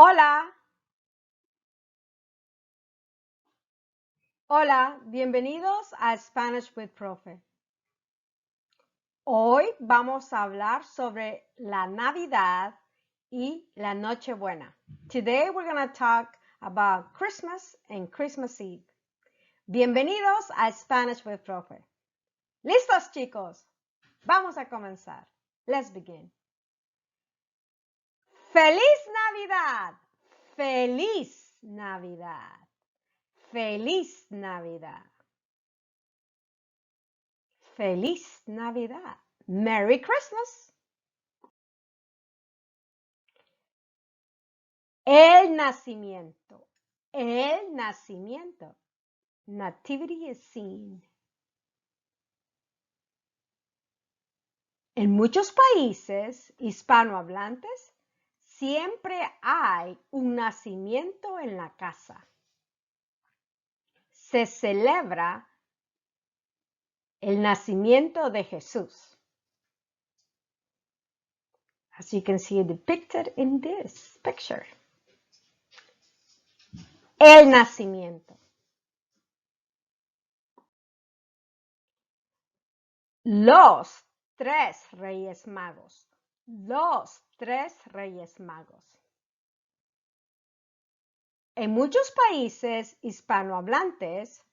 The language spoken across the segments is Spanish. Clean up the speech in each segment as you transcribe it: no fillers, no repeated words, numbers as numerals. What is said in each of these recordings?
Hola, hola, bienvenidos a Spanish with Profe. Hoy vamos a hablar sobre la Navidad y la Nochebuena. Today we're going to talk about Christmas and Christmas Eve. Bienvenidos a Spanish with Profe. ¿Listos, chicos? Vamos a comenzar. Let's begin. ¡Feliz Navidad! ¡Feliz Navidad! ¡Feliz Navidad! ¡Feliz Navidad! ¡Merry Christmas! El nacimiento. El nacimiento. Nativity is seen. En muchos países hispanohablantes siempre hay un nacimiento en la casa. Se celebra el nacimiento de Jesús. As you can see depicted in this picture. El nacimiento. Los tres Reyes Magos. Los tres Reyes Magos. En muchos países hispanohablantes,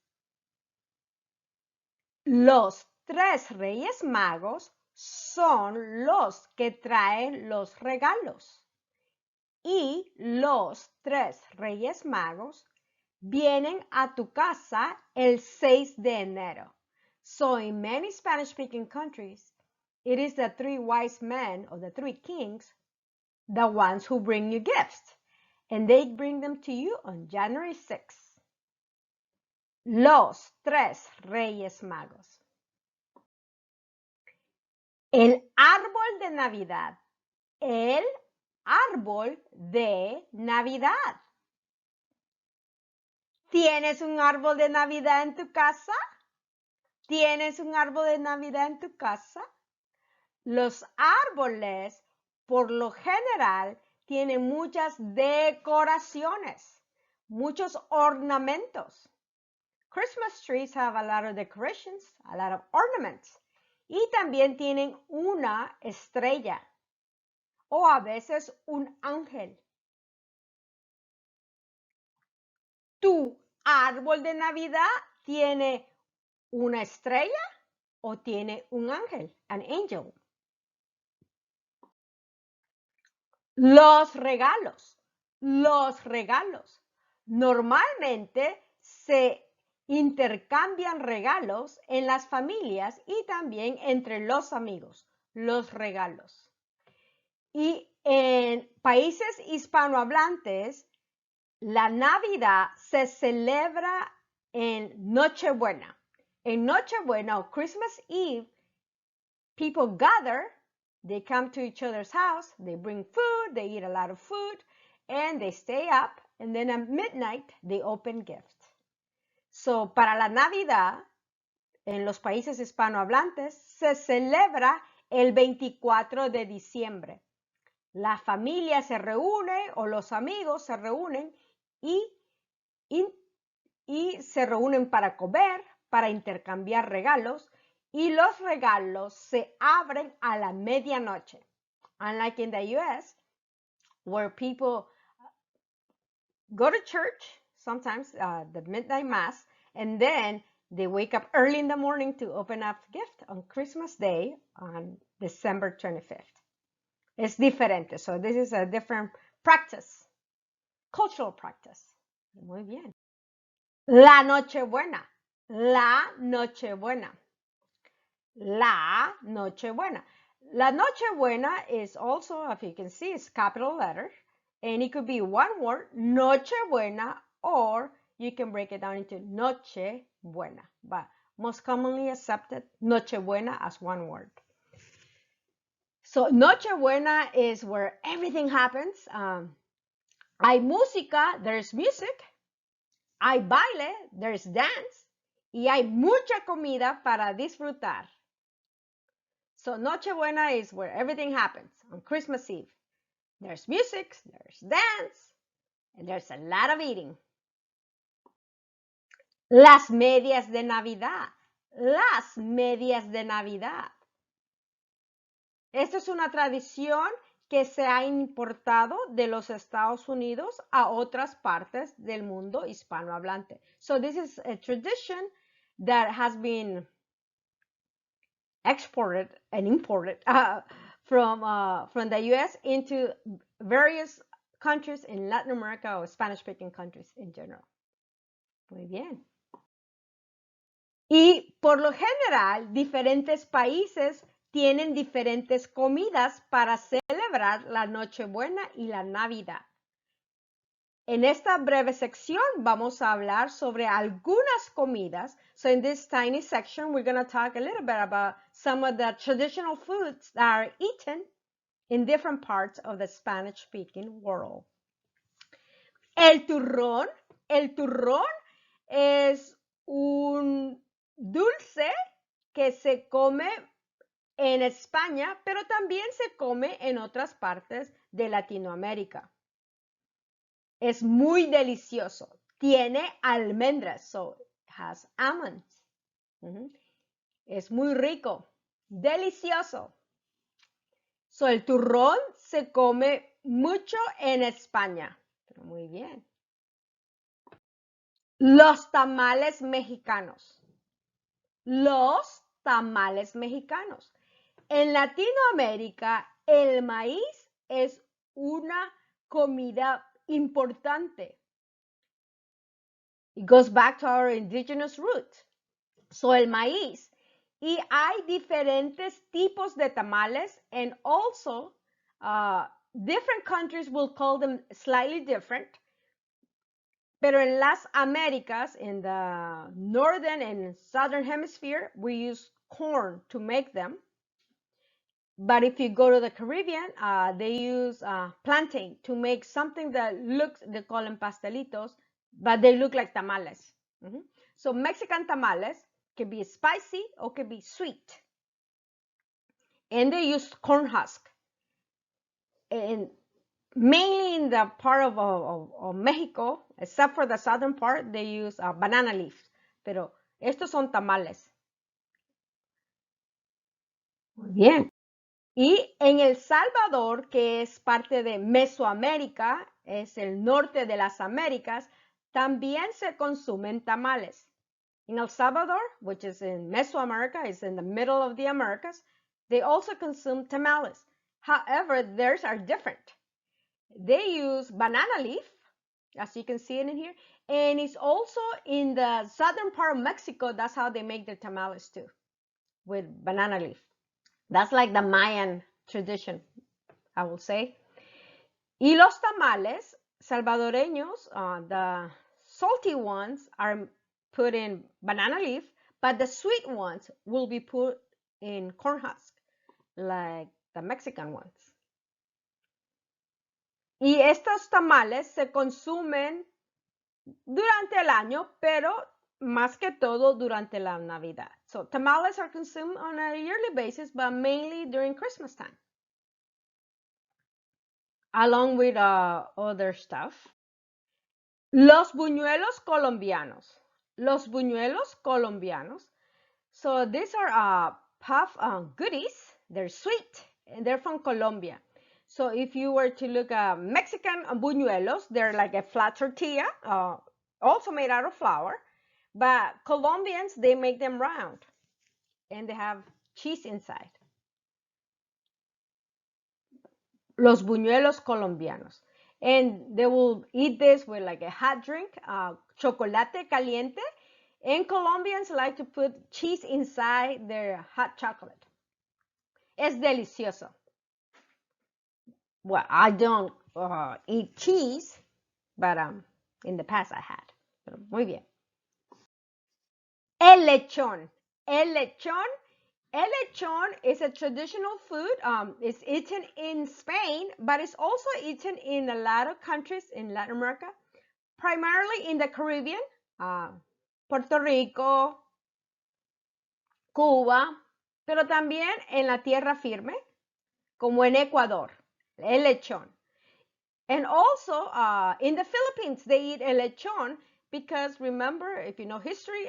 los tres Reyes Magos son los que traen los regalos. Y los tres Reyes Magos vienen a tu casa el 6 de enero. So in many Spanish-speaking countries, it is the three wise men or the three kings, the ones who bring you gifts. And they bring them to you on January 6th. Los tres Reyes Magos. El árbol de Navidad. El árbol de Navidad. ¿Tienes un árbol de Navidad en tu casa? ¿Tienes un árbol de Navidad en tu casa? Los árboles, por lo general, tienen muchas decoraciones, muchos ornamentos. Christmas trees have a lot of decorations, a lot of ornaments. Y también tienen una estrella o a veces un ángel. ¿Tu árbol de Navidad tiene una estrella o tiene un ángel, an angel? Los regalos. Los regalos. Normalmente se intercambian regalos en las familias y también entre los amigos. Los regalos. Y en países hispanohablantes, la Navidad se celebra en Nochebuena. En Nochebuena o Christmas Eve, people gather, they come to each other's house, they bring food, they eat a lot of food, and they stay up, and then at midnight, they open gifts. So, para la Navidad, en los países hispanohablantes, se celebra el 24 de diciembre. La familia se reúne o los amigos se reúnen y se reúnen para comer, para intercambiar regalos, y los regalos se abren a la medianoche. Unlike in the US, where people go to church, sometimes the midnight mass, and then they wake up early in the morning to open up gift on Christmas Day on December 25th. Es diferente. So this is a different practice, cultural practice. Muy bien. La Nochebuena. La Nochebuena. La Nochebuena. La Nochebuena is also, if you can see, it's capital letter. And it could be one word, Nochebuena, or you can break it down into Noche Buena. But most commonly accepted, Nochebuena as one word. So Nochebuena is where everything happens. Hay música, there's music. Hay baile, there's dance. Y hay mucha comida para disfrutar. So Nochebuena is where everything happens on Christmas Eve. There's music, there's dance, And there's a lot of eating. Las medias de Navidad. Las medias de Navidad. Esto es una tradición que se ha importado de los Estados Unidos a otras partes del mundo hispanohablante. So this is a tradition that has been exported and imported from the US into various countries in Latin America or Spanish-speaking countries in general. Muy bien. Y por lo general, diferentes países tienen diferentes comidas para celebrar la Nochebuena y la Navidad. En esta breve sección vamos a hablar sobre algunas comidas. So in this tiny section, we're going to talk a little bit about some of the traditional foods that are eaten in different parts of the Spanish-speaking world. El turrón es un dulce que se come en España, pero también se come en otras partes de Latinoamérica. Es muy delicioso. Tiene almendras, so it has almonds. Es muy rico, delicioso. So el turrón se come mucho en España. Pero muy bien. Los tamales mexicanos. Los tamales mexicanos. En Latinoamérica, el maíz es una comida importante. It goes back to our indigenous roots. So el maíz. Y hay diferentes tipos de tamales, and also different countries will call them slightly different. Pero en las Américas, in the northern and southern hemisphere, we use corn to make them. But if you go to the Caribbean, they use plantain to make something that looks, they call them pastelitos, but they look like tamales. So Mexican tamales can be spicy or can be sweet. And they use corn husk. And mainly in the part of Mexico, except for the southern part, they use banana leaves. Pero estos son tamales. Muy bien. Y en El Salvador, que es parte de Mesoamérica, es el norte de las Américas, también se consumen tamales. In El Salvador, which is in Mesoamerica, is in the middle of the Americas, they also consume tamales. However, theirs are different. They use banana leaf, as you can see it in here, and it's also in the southern part of Mexico. That's how they make their tamales too, with banana leaf. That's like the Mayan tradition, I will say. Y los tamales salvadoreños, the salty ones are put in banana leaf, but the sweet ones will be put in corn husk, like the Mexican ones. Y estos tamales se consumen durante el año, pero más que todo durante la Navidad. So tamales are consumed on a yearly basis, but mainly during Christmas time, along with other stuff. Los buñuelos colombianos. Los buñuelos colombianos. So these are puff goodies. They're sweet, and they're from Colombia. So if you were to look at Mexican buñuelos, they're like a flat tortilla, also made out of flour. But Colombians, they make them round, and they have cheese inside. Los buñuelos colombianos. And they will eat this with like a hot drink, chocolate caliente. And Colombians like to put cheese inside their hot chocolate. Es delicioso. Well, I don't eat cheese, but in the past I had. Pero muy bien. Elechon. Elechon. Elechon is a traditional food. It's eaten in Spain, but it's also eaten in a lot of countries in Latin America, primarily in the Caribbean, Puerto Rico, Cuba, pero también en la tierra firme, como en Ecuador, el lechón. And also in the Philippines, they eat elechon because remember, if you know history,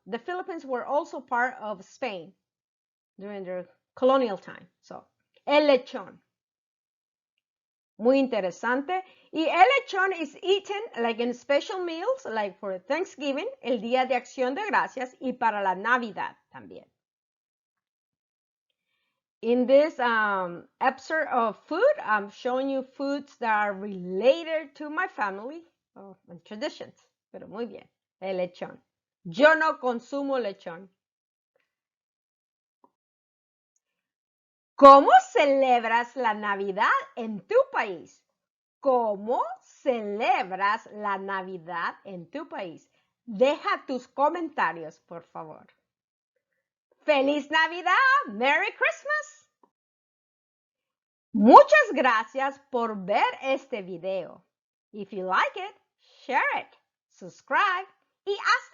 the Philippines were also part of Spain during their colonial time. So, elechon. Muy interesante. Y el lechón is eaten like in special meals, like for Thanksgiving, el Día de Acción de Gracias, y para la Navidad también. In this episode of food, I'm showing you foods that are related to my family and traditions. Pero muy bien, el lechón. Yo no consumo lechón. ¿Cómo celebras la Navidad en tu país? ¿Cómo celebras la Navidad en tu país? Deja tus comentarios, por favor. ¡Feliz Navidad! ¡Merry Christmas! Muchas gracias por ver este video. If you like it, share it, subscribe y hasta